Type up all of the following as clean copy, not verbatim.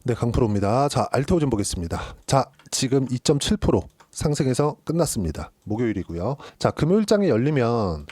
네, 강프로입니다. 자, 알테오 좀 보겠습니다. 자, 지금 2.7% 상승해서 끝났습니다. 목요일이고요. 자, 금요일장이 열리면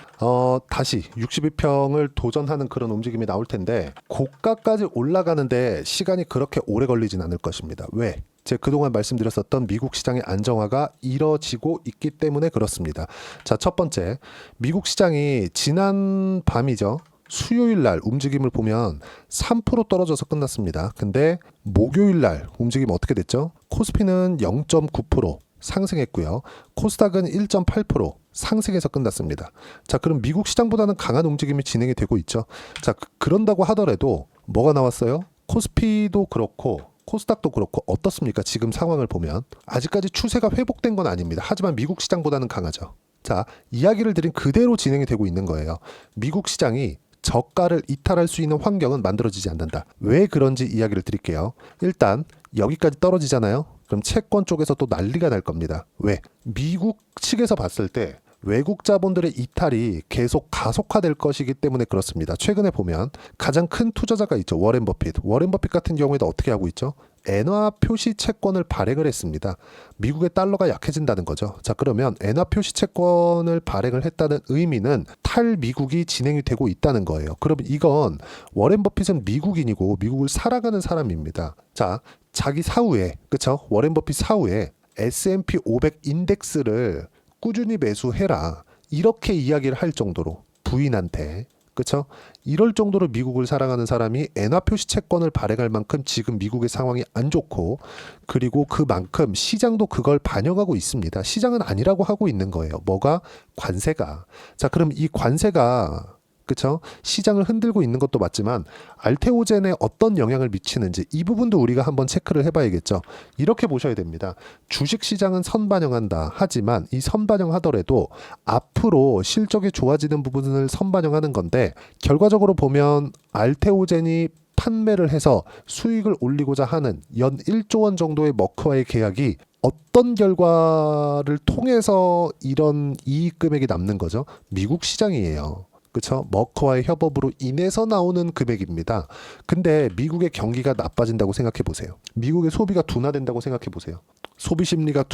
다시 62평을 도전하는 그런 움직임이 나올 텐데 고가까지 올라가는데 시간이 그렇게 오래 걸리진 않을 것입니다. 왜? 제가 그동안 말씀드렸었던 미국 시장의 안정화가 이뤄지고 있기 때문에 그렇습니다. 자, 첫 번째, 미국 시장이 지난 밤이죠. 수요일 날 움직임을 보면 3% 떨어져서 끝났습니다. 근데 목요일 날 움직임 어떻게 됐죠? 코스피는 0.9% 상승했고요. 코스닥은 1.8% 상승해서 끝났습니다. 자, 그럼 미국 시장보다는 강한 움직임이 진행이 되고 있죠. 자, 그런다고 하더라도 뭐가 나왔어요? 코스피도 그렇고 코스닥도 그렇고 어떻습니까? 지금 상황을 보면 아직까지 추세가 회복된 건 아닙니다. 하지만 미국 시장보다는 강하죠. 자, 이야기를 드린 그대로 진행이 되고 있는 거예요. 미국 시장이 저가를 이탈할 수 있는 환경은 만들어지지 않는다. 왜 그런지 이야기를 드릴게요. 일단 여기까지 떨어지잖아요. 그럼 채권 쪽에서 또 난리가 날 겁니다. 왜? 미국 측에서 봤을 때 외국 자본들의 이탈이 계속 가속화될 것이기 때문에 그렇습니다. 최근에 보면 가장 큰 투자자가 있죠. 워렌 버핏. 워렌 버핏 같은 경우에도 어떻게 하고 있죠? 엔화 표시 채권을 발행을 했습니다. 미국의 달러가 약해진다는 거죠. 자, 그러면 엔화 표시 채권을 발행을 했다는 의미는 탈미국이 진행이 되고 있다는 거예요. 그러면 이건 워렌 버핏은 미국인이고 미국을 살아가는 사람입니다. 자, 자기 사후에, 그쵸? 워렌 버핏 사후에 S&P 500 인덱스를 꾸준히 매수해라. 이렇게 이야기를 할 정도로 부인한테, 그렇죠? 이럴 정도로 미국을 사랑하는 사람이 엔화 표시 채권을 발행할 만큼 지금 미국의 상황이 안 좋고, 그리고 그만큼 시장도 그걸 반영하고 있습니다. 시장은 아니라고 하고 있는 거예요. 뭐가? 관세가. 자, 그럼 이 관세가, 그렇죠? 시장을 흔들고 있는 것도 맞지만 알테오젠에 어떤 영향을 미치는지 이 부분도 우리가 한번 체크를 해봐야겠죠. 이렇게 보셔야 됩니다. 주식시장은 선반영한다. 하지만 이 선반영하더라도 앞으로 실적이 좋아지는 부분을 선반영하는 건데, 결과적으로 보면 알테오젠이 판매를 해서 수익을 올리고자 하는 연 1조 원 정도의 머크와의 계약이 어떤 결과를 통해서 이런 이익 금액이 남는 거죠? 미국 시장이에요. 그렇죠? 머커와의 협업으로 인해서 나오는 금액입니다. 근데 미국의 경기가 나빠진다고 생각해 보세요. 미국의 소비가 둔화된다고 생각해 보세요. 소비 심리가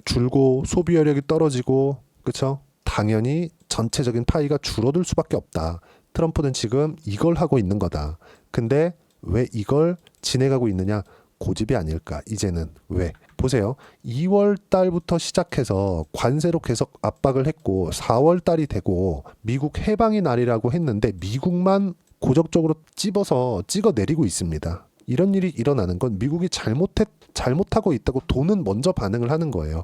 줄고 소비여력이 떨어지고, 그렇죠? 당연히 전체적인 파이가 줄어들 수밖에 없다. 트럼프는 지금 이걸 하고 있는 거다. 근데 왜 이걸 진행하고 있느냐? 고집이 아닐까. 이제는 왜? 보세요. 2월 달부터 시작해서 관세로 계속 압박을 했고 4월 달이 되고 미국 해방의 날이라고 했는데 미국만 고적적으로 찍어 내리고 있습니다. 이런 일이 일어나는 건 미국이 잘못하고 있다고 돈은 먼저 반응을 하는 거예요.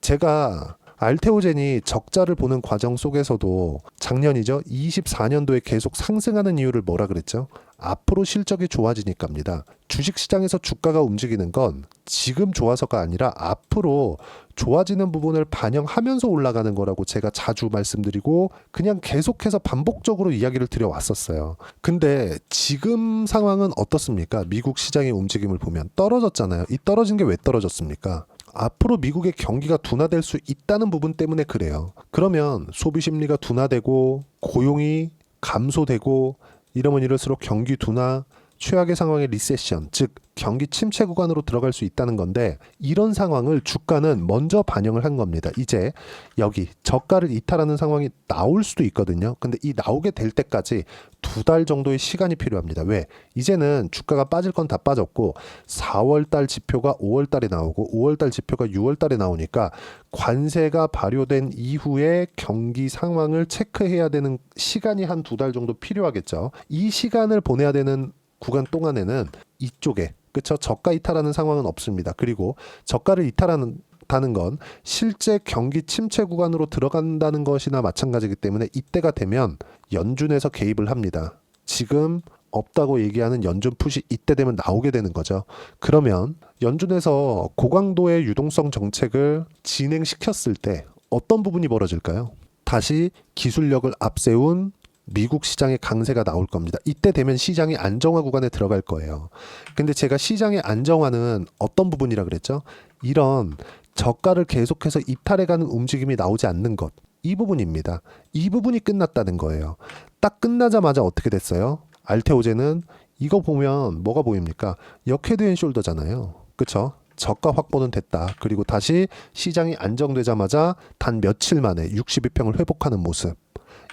제가 알테오젠이 적자를 보는 과정 속에서도 작년이죠. 24년도에 계속 상승하는 이유를 뭐라 그랬죠? 앞으로 실적이 좋아지니까입니다. 주식시장에서 주가가 움직이는 건 지금 좋아서가 아니라 앞으로 좋아지는 부분을 반영하면서 올라가는 거라고 제가 자주 말씀드리고 그냥 계속해서 반복적으로 이야기를 드려왔었어요. 근데 지금 상황은 어떻습니까? 미국 시장의 움직임을 보면 떨어졌잖아요. 이 떨어진 게 왜 떨어졌습니까? 앞으로 미국의 경기가 둔화될 수 있다는 부분 때문에 그래요. 그러면 소비 심리가 둔화되고 고용이 감소되고 이러면 이럴수록 경기 둔화, 최악의 상황의 리세션, 즉 경기 침체 구간으로 들어갈 수 있다는 건데, 이런 상황을 주가는 먼저 반영을 한 겁니다. 이제 여기 저가를 이탈하는 상황이 나올 수도 있거든요. 근데 이 나오게 될 때까지 2달 정도의 시간이 필요합니다. 왜? 이제는 주가가 빠질 건 다 빠졌고 4월달 지표가 5월달에 나오고 5월달 지표가 6월달에 나오니까 관세가 발효된 이후에 경기 상황을 체크해야 되는 시간이 한 2달 정도 필요하겠죠. 이 시간을 보내야 되는 구간 동안에는 이쪽에, 그쵸? 저가 이탈하는 상황은 없습니다. 그리고 저가를 이탈한다는 건 실제 경기 침체 구간으로 들어간다는 것이나 마찬가지이기 때문에 이때가 되면 연준에서 개입을 합니다. 지금 없다고 얘기하는 연준 풋이 이때 되면 나오게 되는 거죠. 그러면 연준에서 고강도의 유동성 정책을 진행시켰을 때 어떤 부분이 벌어질까요? 다시 기술력을 앞세운 미국 시장의 강세가 나올 겁니다. 이때 되면 시장이 안정화 구간에 들어갈 거예요. 근데 제가 시장의 안정화는 어떤 부분이라 그랬죠? 이런 저가를 계속해서 이탈해가는 움직임이 나오지 않는 것. 이 부분입니다. 이 부분이 끝났다는 거예요. 딱 끝나자마자 어떻게 됐어요? 알테오젠은 이거 보면 뭐가 보입니까? 역헤드앤숄더잖아요. 그쵸? 저가 확보는 됐다. 그리고 다시 시장이 안정되자마자 단 며칠 만에 62평을 회복하는 모습.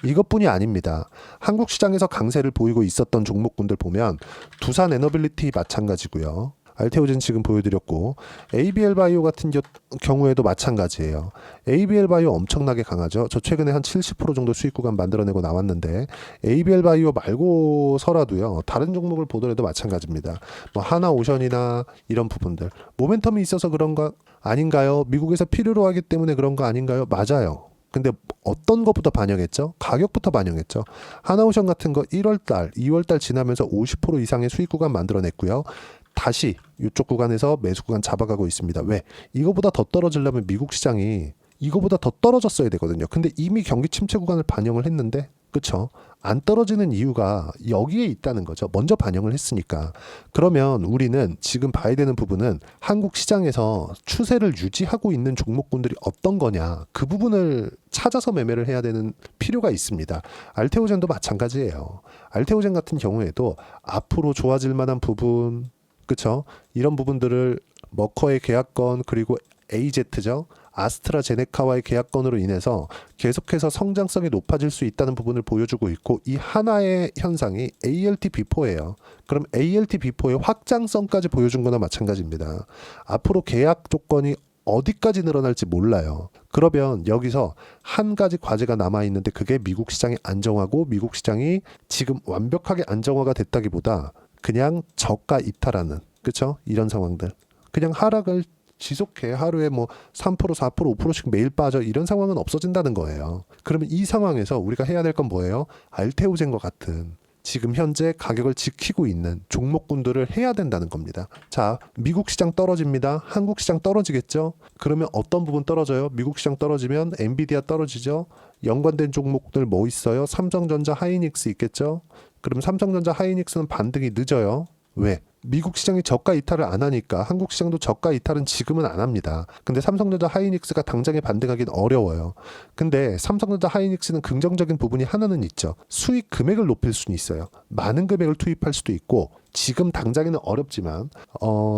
이것뿐이 아닙니다. 한국 시장에서 강세를 보이고 있었던 종목군들 보면 두산 에너빌리티 마찬가지고요. 알테오젠 지금 보여드렸고 ABL 바이오 같은 경우에도 마찬가지예요. ABL 바이오 엄청나게 강하죠. 저 최근에 한 70% 정도 수익 구간 만들어내고 나왔는데 ABL 바이오 말고서라도요. 다른 종목을 보더라도 마찬가지입니다. 뭐 하나오션이나 이런 부분들 모멘텀이 있어서 그런 거 아닌가요? 미국에서 필요로 하기 때문에 그런 거 아닌가요? 맞아요. 근데 어떤 것부터 반영했죠? 가격부터 반영했죠. 하나오션 같은 거 1월달, 2월달 지나면서 50% 이상의 수익 구간 만들어냈고요. 다시 이쪽 구간에서 매수 구간 잡아가고 있습니다. 왜? 이거보다 더 떨어지려면 미국 시장이 이거보다 더 떨어졌어야 되거든요. 근데 이미 경기 침체 구간을 반영을 했는데 그쵸? 안 떨어지는 이유가 여기에 있다는 거죠. 먼저 반영을 했으니까. 그러면 우리는 지금 봐야 되는 부분은 한국 시장에서 추세를 유지하고 있는 종목군들이 어떤 거냐. 그 부분을 찾아서 매매를 해야 되는 필요가 있습니다. 알테오젠도 마찬가지예요. 알테오젠 같은 경우에도 앞으로 좋아질 만한 부분, 그쵸? 이런 부분들을 머커의 계약건 그리고 AZ죠. 아스트라제네카와의 계약건으로 인해서 계속해서 성장성이 높아질 수 있다는 부분을 보여주고 있고 이 하나의 현상이 ALT-B4예요. 그럼 ALT-B4의 확장성까지 보여준 거나 마찬가지입니다. 앞으로 계약 조건이 어디까지 늘어날지 몰라요. 그러면 여기서 한 가지 과제가 남아있는데 그게 미국 시장이 안정화고 미국 시장이 지금 완벽하게 안정화가 됐다기보다 그냥 저가 이탈하는 그쵸? 이런 상황들 그냥 하락을 지속해 하루에 뭐 3%, 4%, 5%씩 매일 빠져 이런 상황은 없어진다는 거예요. 그러면 이 상황에서 우리가 해야 될 건 뭐예요? 알테오젠과 같은 지금 현재 가격을 지키고 있는 종목군들을 해야 된다는 겁니다. 자, 미국 시장 떨어집니다. 한국 시장 떨어지겠죠? 그러면 어떤 부분 떨어져요? 미국 시장 떨어지면 엔비디아 떨어지죠? 연관된 종목들 뭐 있어요? 삼성전자, 하이닉스 있겠죠? 그럼 삼성전자, 하이닉스는 반등이 늦어요. 왜? 미국 시장이 저가 이탈을 안 하니까 한국 시장도 저가 이탈은 지금은 안 합니다. 근데 삼성전자 하이닉스가 당장에 반등하기는 어려워요. 근데 삼성전자 하이닉스는 긍정적인 부분이 하나는 있죠. 수익 금액을 높일 수는 있어요. 많은 금액을 투입할 수도 있고 지금 당장에는 어렵지만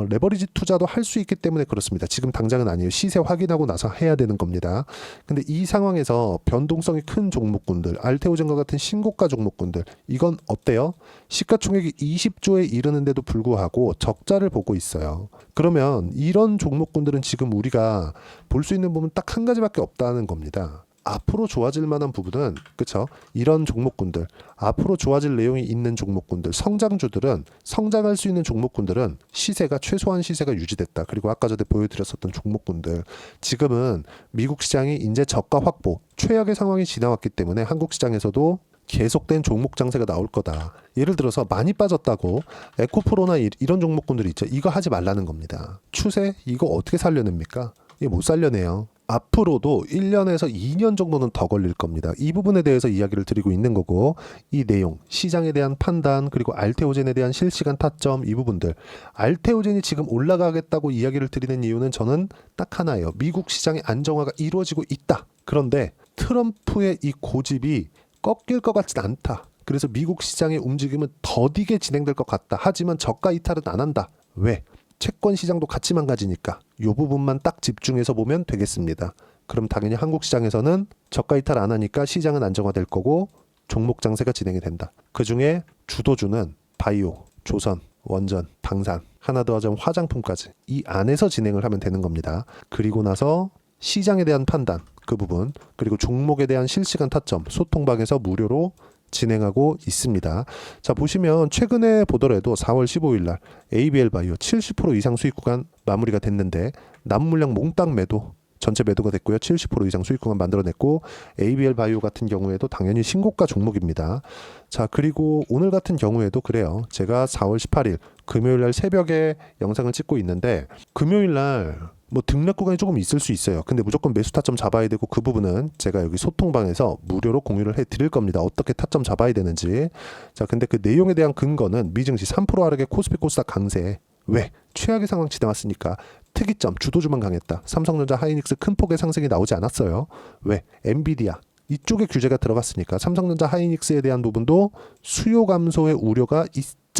레버리지 투자도 할 수 있기 때문에 그렇습니다. 지금 당장은 아니에요. 시세 확인하고 나서 해야 되는 겁니다. 근데 이 상황에서 변동성이 큰 종목군들, 알테오젠과 같은 신고가 종목군들 이건 어때요? 시가총액이 20조에 이르는데도 불구하고 적자를 보고 있어요. 그러면 이런 종목군들은 지금 우리가 볼 수 있는 부분 딱 한 가지밖에 없다는 겁니다. 앞으로 좋아질 만한 부분은 그쵸? 이런 종목군들 앞으로 좋아질 내용이 있는 종목군들 성장주들은 성장할 수 있는 종목군들은 시세가 최소한 시세가 유지됐다. 그리고 아까 전에 보여드렸었던 종목군들 지금은 미국 시장이 이제 저가 확보 최악의 상황이 지나왔기 때문에 한국 시장에서도 계속된 종목 장세가 나올 거다. 예를 들어서 많이 빠졌다고 에코프로나 이런 종목군들 있죠. 이거 하지 말라는 겁니다. 추세 이거 어떻게 살려냅니까? 이게 못 살려내요. 앞으로도 1년에서 2년 정도는 더 걸릴 겁니다. 이 부분에 대해서 이야기를 드리고 있는 거고 이 내용, 시장에 대한 판단 그리고 알테오젠에 대한 실시간 타점 이 부분들 알테오젠이 지금 올라가겠다고 이야기를 드리는 이유는 저는 딱 하나예요. 미국 시장의 안정화가 이루어지고 있다. 그런데 트럼프의 이 고집이 꺾일 것 같진 않다. 그래서 미국 시장의 움직임은 더디게 진행될 것 같다. 하지만 저가 이탈은 안 한다. 왜? 채권 시장도 같이 망가지니까 이 부분만 딱 집중해서 보면 되겠습니다. 그럼 당연히 한국 시장에서는 저가 이탈 안 하니까 시장은 안정화될 거고 종목 장세가 진행이 된다. 그중에 주도주는 바이오, 조선, 원전, 방산, 하나더하자면 화장품까지 이 안에서 진행을 하면 되는 겁니다. 그리고 나서 시장에 대한 판단 그 부분 그리고 종목에 대한 실시간 타점 소통방에서 무료로 진행하고 있습니다. 자 보시면 최근에 보더라도 4월 15일 날 ABL 바이오 70% 이상 수익 구간 마무리가 됐는데 남은 물량 몽땅 매도 전체 매도가 됐고요. 70% 이상 수익 구간 만들어냈고 ABL 바이오 같은 경우에도 당연히 신고가 종목입니다. 자 그리고 오늘 같은 경우에도 그래요. 제가 4월 18일 금요일 날 새벽에 영상을 찍고 있는데 금요일 날 뭐 등락 구간이 조금 있을 수 있어요. 근데 무조건 매수 타점 잡아야 되고 그 부분은 제가 여기 소통방에서 무료로 공유를 해 드릴 겁니다. 어떻게 타점 잡아야 되는지. 자, 근데 그 내용에 대한 근거는 미증시 3% 하락의 코스피 코스닥 강세. 왜? 최악의 상황 지나왔으니까 특이점 주도주만 강했다. 삼성전자 하이닉스 큰 폭의 상승이 나오지 않았어요. 왜? 엔비디아 이쪽에 규제가 들어갔으니까 삼성전자 하이닉스에 대한 부분도 수요 감소의 우려가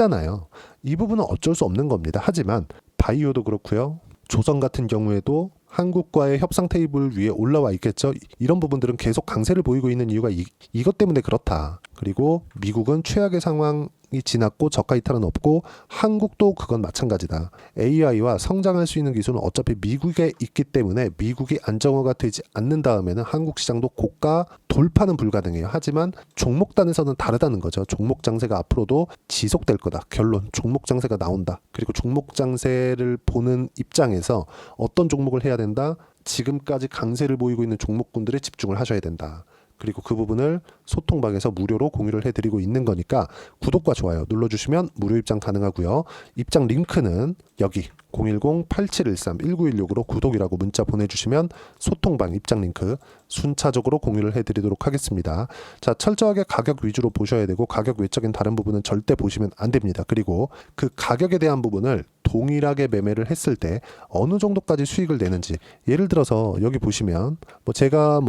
있잖아요. 이 부분은 어쩔 수 없는 겁니다. 하지만 바이오도 그렇고요. 조선 같은 경우에도 한국과의 협상 테이블 위에 올라와 있겠죠. 이런 부분들은 계속 강세를 보이고 있는 이유가 이것 때문에 그렇다. 그리고 미국은 최악의 상황이 지났고 저가 이탈은 없고 한국도 그건 마찬가지다. AI와 성장할 수 있는 기술은 어차피 미국에 있기 때문에 미국이 안정화가 되지 않는 다음에는 한국 시장도 고가 돌파는 불가능해요. 하지만 종목단에서는 다르다는 거죠. 종목 장세가 앞으로도 지속될 거다. 결론, 종목 장세가 나온다. 그리고 종목 장세를 보는 입장에서 어떤 종목을 해야 된다? 지금까지 강세를 보이고 있는 종목군들에 집중을 하셔야 된다. 그리고 그 부분을 소통방에서 무료로 공유를 해드리고 있는 거니까 구독과 좋아요 눌러주시면 무료 입장 가능하고요. 입장 링크는 여기 010-8713-1916으로 구독이라고 문자 보내주시면 소통방 입장 링크 순차적으로 공유를 해드리도록 하겠습니다. 자, 철저하게 가격 위주로 보셔야 되고 가격 외적인 다른 부분은 절대 보시면 안 됩니다. 그리고 그 가격에 대한 부분을 동일하게 매매를 했을 때 어느 정도까지 수익을 내는지, 예를 들어서 여기 보시면 제가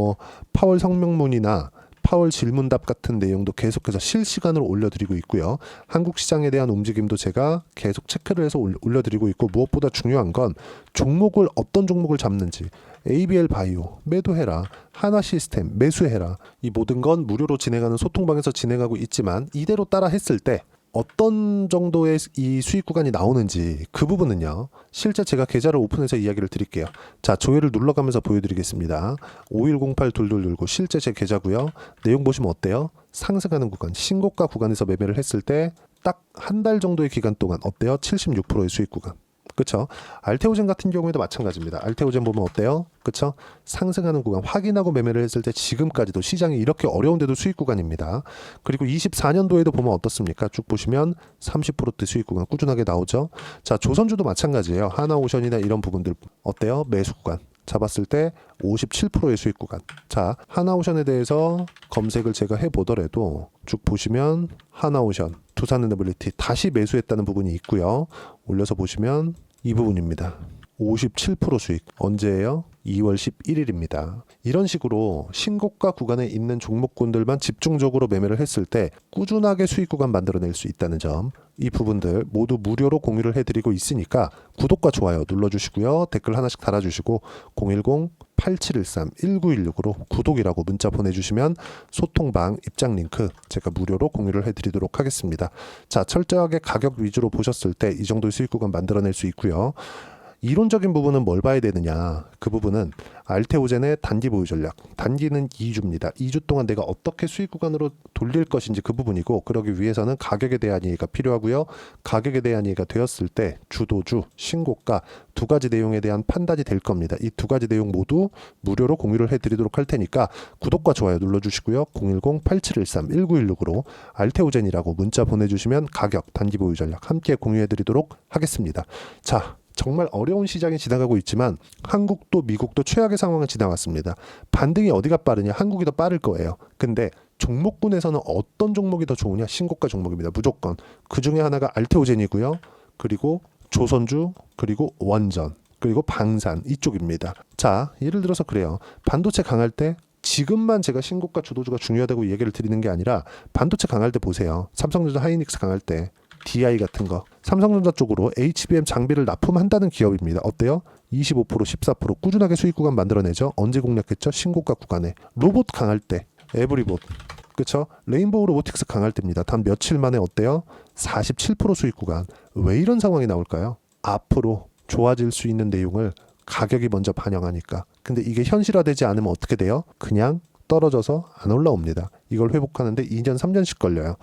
파월 성명문이나 파월 질문답 같은 내용도 계속해서 실시간으로 올려드리고 있고요. 한국 시장에 대한 움직임도 제가 계속 체크를 해서 올려드리고 있고, 무엇보다 중요한 건 종목을 어떤 종목을 잡는지, ABL 바이오 매도해라, 하나 시스템 매수해라, 이 모든 건 무료로 진행하는 소통방에서 진행하고 있지만 이대로 따라 했을 때 어떤 정도의 이 수익 구간이 나오는지 그 부분은요, 실제 제가 계좌를 오픈해서 이야기를 드릴게요. 자, 조회를 눌러가면서 보여드리겠습니다. 5108-2219 실제 제 계좌고요. 내용 보시면 어때요? 상승하는 구간, 신고가 구간에서 매매를 했을 때 딱 한 달 정도의 기간 동안 어때요? 76%의 수익 구간. 그쵸? 알테오젠 같은 경우에도 마찬가지입니다. 알테오젠 보면 어때요? 그쵸? 상승하는 구간 확인하고 매매를 했을 때 지금까지도 시장이 이렇게 어려운데도 수익 구간입니다. 그리고 24년도에도 보면 어떻습니까? 쭉 보시면 30%대 수익 구간 꾸준하게 나오죠. 자, 조선주도 마찬가지예요. 하나오션이나 이런 부분들 어때요? 매수 구간 잡았을 때 57%의 수익 구간. 자, 하나오션에 대해서 검색을 제가 해보더라도 쭉 보시면 하나오션, 두산에너빌리티 다시 매수했다는 부분이 있고요. 올려서 보시면 이 부분입니다. 57% 수익. 언제예요? 2월 11일입니다. 이런 식으로 신고가 구간에 있는 종목군들만 집중적으로 매매를 했을 때 꾸준하게 수익 구간 만들어낼 수 있다는 점, 이 부분들 모두 무료로 공유를 해드리고 있으니까 구독과 좋아요 눌러주시고요. 댓글 하나씩 달아주시고 010-8713-1916으로 구독이라고 문자 보내주시면 소통방 입장 링크 제가 무료로 공유를 해드리도록 하겠습니다. 자, 철저하게 가격 위주로 보셨을 때 이 정도의 수익 구간 만들어낼 수 있고요. 이론적인 부분은 뭘 봐야 되느냐, 그 부분은 알테오젠의 단기 보유 전략, 단기는 2주입니다. 2주 동안 내가 어떻게 수익 구간으로 돌릴 것인지 그 부분이고, 그러기 위해서는 가격에 대한 이해가 필요하고요. 가격에 대한 이해가 되었을 때 주도주, 신고가 두 가지 내용에 대한 판단이 될 겁니다. 이 두 가지 내용 모두 무료로 공유를 해드리도록 할 테니까 구독과 좋아요 눌러주시고요. 010-8713-1916으로 알테오젠이라고 문자 보내주시면 가격, 단기 보유 전략 함께 공유해드리도록 하겠습니다. 자, 정말 어려운 시장이 지나가고 있지만 한국도 미국도 최악의 상황을 지나왔습니다. 반등이 어디가 빠르냐? 한국이 더 빠를 거예요. 근데 종목군에서는 어떤 종목이 더 좋으냐? 신고가 종목입니다. 무조건. 그 중에 하나가 알테오젠이고요. 그리고 조선주, 그리고 원전, 그리고 방산 이쪽입니다. 자, 예를 들어서 그래요. 반도체 강할 때 지금만 제가 신고가 주도주가 중요하다고 얘기를 드리는 게 아니라 반도체 강할 때 보세요. 삼성전자 하이닉스 강할 때 DI 같은 거, 삼성전자 쪽으로 HBM 장비를 납품한다는 기업입니다. 어때요? 25%, 14% 꾸준하게 수익 구간 만들어내죠. 언제 공략했죠? 신고가 구간에. 로봇 강할 때, 에브리봇, 그쵸? 레인보우 로보틱스 강할 때입니다. 단 며칠 만에 어때요? 47% 수익 구간. 왜 이런 상황이 나올까요? 앞으로 좋아질 수 있는 내용을 가격이 먼저 반영하니까. 근데 이게 현실화되지 않으면 어떻게 돼요? 그냥 떨어져서 안 올라옵니다. 이걸 회복하는데 2년, 3년씩 걸려요.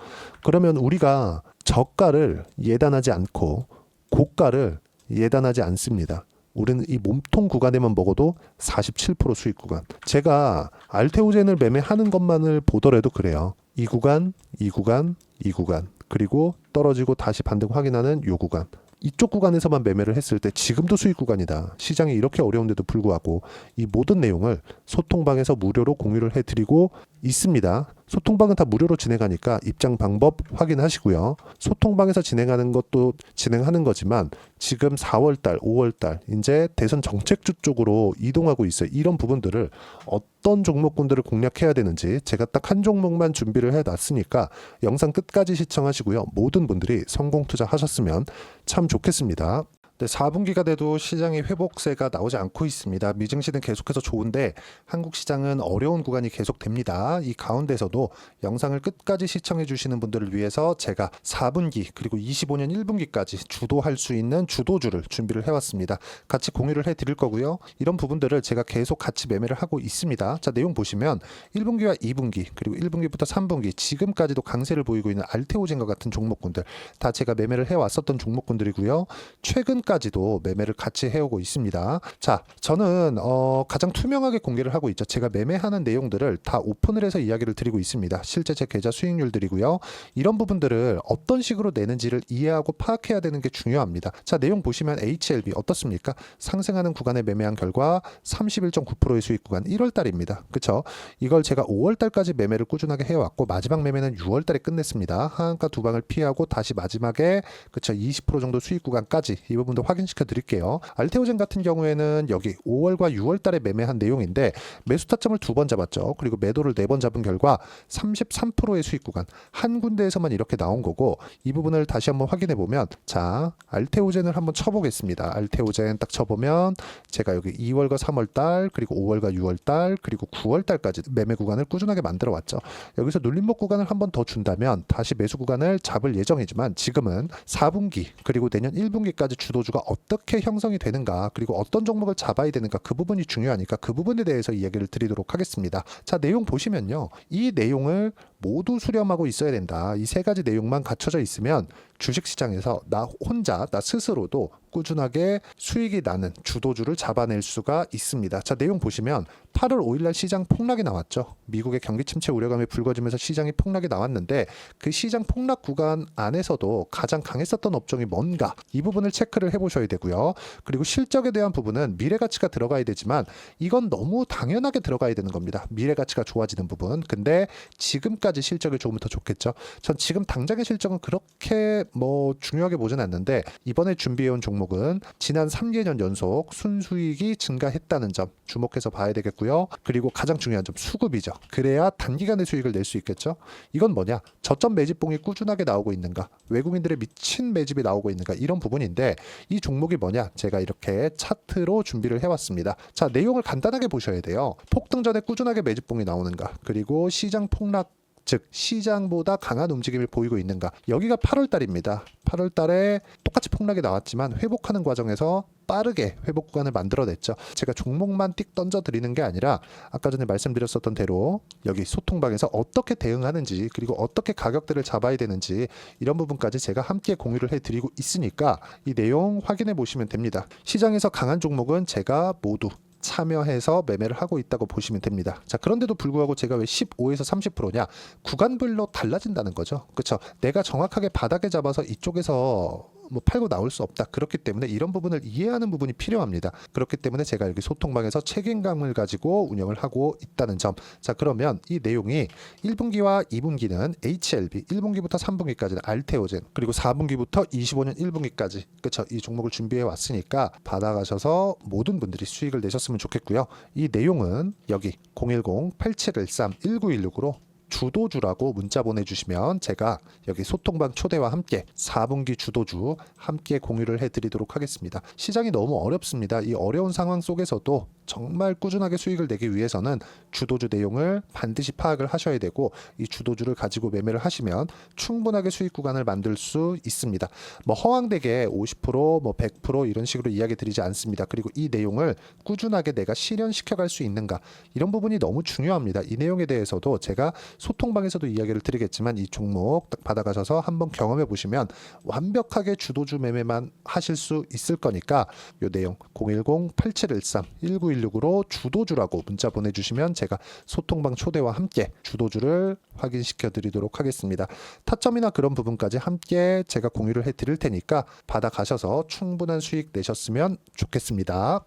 그러면 우리가 저가를 예단하지 않고 고가를 예단하지 않습니다. 우리는 이 몸통 구간에만 먹어도 47% 수익 구간. 제가 알테오젠을 매매하는 것만을 보더라도 그래요. 이 구간, 이 구간, 이 구간, 그리고 떨어지고 다시 반등 확인하는 요 구간. 이쪽 구간에서만 매매를 했을 때 지금도 수익 구간이다. 시장이 이렇게 어려운데도 불구하고 이 모든 내용을 소통방에서 무료로 공유를 해드리고 있습니다. 소통방은 다 무료로 진행하니까 입장 방법 확인하시고요. 소통방에서 진행하는 것도 진행하는 거지만 지금 4월달, 5월달 이제 대선 정책주 쪽으로 이동하고 있어요. 이런 부분들을 어떤 종목군들을 공략해야 되는지 제가 딱 한 종목만 준비를 해놨으니까 영상 끝까지 시청하시고요. 모든 분들이 성공 투자하셨으면 참 좋겠습니다. 네, 4분기가 돼도 시장의 회복세가 나오지 않고 있습니다. 미증시는 계속해서 좋은데 한국 시장은 어려운 구간이 계속됩니다. 이 가운데서도 영상을 끝까지 시청해 주시는 분들을 위해서 제가 4분기 그리고 25년 1분기까지 주도할 수 있는 주도주를 준비를 해왔습니다. 같이 공유를 해드릴 거고요. 이런 부분들을 제가 계속 같이 매매를 하고 있습니다. 자, 내용 보시면 1분기와 2분기 그리고 1분기부터 3분기 지금까지도 강세를 보이고 있는 알테오젠과 같은 종목군들 다 제가 매매를 해왔었던 종목군들이고요. 최근까지도 매매를 같이 해오고 있습니다. 자, 저는 가장 투명하게 공개를 하고 있죠. 제가 매매하는 내용들을 다 오픈을 해서 이야기를 드리고 있습니다. 실제 제 계좌 수익률들이고요. 이런 부분들을 어떤 식으로 내는지를 이해하고 파악해야 되는 게 중요합니다. 자, 내용 보시면 HLB 어떻습니까? 상승하는 구간에 매매한 결과 31.9%의 수익 구간 1월 달입니다. 그쵸? 이걸 제가 5월 달까지 매매를 꾸준하게 해왔고 마지막 매매는 6월 달에 끝냈습니다. 하한가 두 방을 피하고 다시 마지막에 그쵸 20% 정도 수익 구간까지 이 부분도 확인시켜 드릴게요. 알테오젠 같은 경우에는 여기 5월과 6월 달에 매매한 내용인데 매수 타점을 2번 잡았죠. 그리고 매도를 4번 잡은 결과 33%의 수익 구간 한 군데에서만 이렇게 나온 거고 이 부분을 다시 한번 확인해 보면 자 알테오젠을 한번 쳐보겠습니다. 알테오젠 딱 쳐보면 제가 여기 2월과 3월 달 그리고 5월과 6월 달 그리고 9월 달까지 매매 구간을 꾸준하게 만들어 왔죠. 여기서 눌림목 구간을 한번 더 준다면 다시 매수 구간을 잡을 예정이지만 지금은 4분기 그리고 내년 1분기까지 주도주가 어떻게 형성이 되는가 그리고 어떤 종목을 잡아야 되는가 그 부분이 중요하니까 그 부분에 대해서 이야기를 드리도록 하겠습니다. 자, 내용 보시면요. 이 내용을 모두 수렴하고 있어야 된다. 이 세 가지 내용만 갖춰져 있으면 주식시장에서 나 혼자 나 스스로도 꾸준하게 수익이 나는 주도주를 잡아낼 수가 있습니다. 자, 내용 보시면 8월 5일날 시장 폭락이 나왔죠. 미국의 경기 침체 우려감이 불거지면서 시장이 폭락이 나왔는데 그 시장 폭락 구간 안에서도 가장 강했었던 업종이 뭔가 이 부분을 체크를 해보셔야 되고요. 그리고 실적에 대한 부분은 미래가치가 들어가야 되지만 이건 너무 당연하게 들어가야 되는 겁니다. 미래가치가 좋아지는 부분. 근데 지금까지 실적이 조금 더 좋겠죠. 전 지금 당장의 실적은 그렇게 중요하게 보진 않는데 이번에 준비해온 종목은 지난 3개년 연속 순수익이 증가했다는 점 주목해서 봐야 되겠고요. 그리고 가장 중요한 점 수급이죠. 그래야 단기간에 수익을 낼 수 있겠죠. 이건 뭐냐? 저점 매집봉이 꾸준하게 나오고 있는가? 외국인들의 미친 매집이 나오고 있는가? 이런 부분인데 이 종목이 뭐냐? 제가 이렇게 차트로 준비를 해왔습니다. 자, 내용을 간단하게 보셔야 돼요. 폭등 전에 꾸준하게 매집봉이 나오는가? 그리고 시장 폭락 즉 시장보다 강한 움직임을 보이고 있는가. 여기가 8월 달입니다. 8월 달에 똑같이 폭락이 나왔지만 회복하는 과정에서 빠르게 회복 구간을 만들어냈죠. 제가 종목만 띡 던져드리는 게 아니라 아까 전에 말씀드렸었던 대로 여기 소통방에서 어떻게 대응하는지 그리고 어떻게 가격대를 잡아야 되는지 이런 부분까지 제가 함께 공유를 해드리고 있으니까 이 내용 확인해 보시면 됩니다. 시장에서 강한 종목은 제가 모두 참여해서 매매를 하고 있다고 보시면 됩니다. 자, 그런데도 불구하고 제가 왜 15에서 30%냐? 구간별로 달라진다는 거죠. 그렇죠? 내가 정확하게 바닥에 잡아서 이쪽에서 팔고 나올 수 없다. 그렇기 때문에 이런 부분을 이해하는 부분이 필요합니다. 그렇기 때문에 제가 여기 소통방에서 책임감을 가지고 운영을 하고 있다는 점. 자, 그러면 이 내용이 1분기와 2분기는 HLB, 1분기부터 3분기까지는 알테오젠, 그리고 4분기부터 25년 1분기까지 그렇죠. 이 종목을 준비해 왔으니까 받아가셔서 모든 분들이 수익을 내셨으면 좋겠고요. 이 내용은 여기 010-8713-1916으로 주도주라고 문자 보내주시면 제가 여기 소통방 초대와 함께 4분기 주도주 함께 공유를 해드리도록 하겠습니다. 시장이 너무 어렵습니다. 이 어려운 상황 속에서도 정말 꾸준하게 수익을 내기 위해서는 주도주 내용을 반드시 파악을 하셔야 되고 이 주도주를 가지고 매매를 하시면 충분하게 수익 구간을 만들 수 있습니다. 허황되게 50%, 100% 이런 식으로 이야기 드리지 않습니다. 그리고 이 내용을 꾸준하게 내가 실현시켜 갈 수 있는가 이런 부분이 너무 중요합니다. 이 내용에 대해서도 제가 소통방에서도 이야기를 드리겠지만 이 종목 딱 받아가셔서 한번 경험해 보시면 완벽하게 주도주 매매만 하실 수 있을 거니까 이 내용 010-8713-1916으로 주도주라고 문자 보내주시면 제가 소통방 초대와 함께 주도주를 확인시켜 드리도록 하겠습니다. 타점이나 그런 부분까지 함께 제가 공유를 해 드릴 테니까 받아가셔서 충분한 수익 내셨으면 좋겠습니다.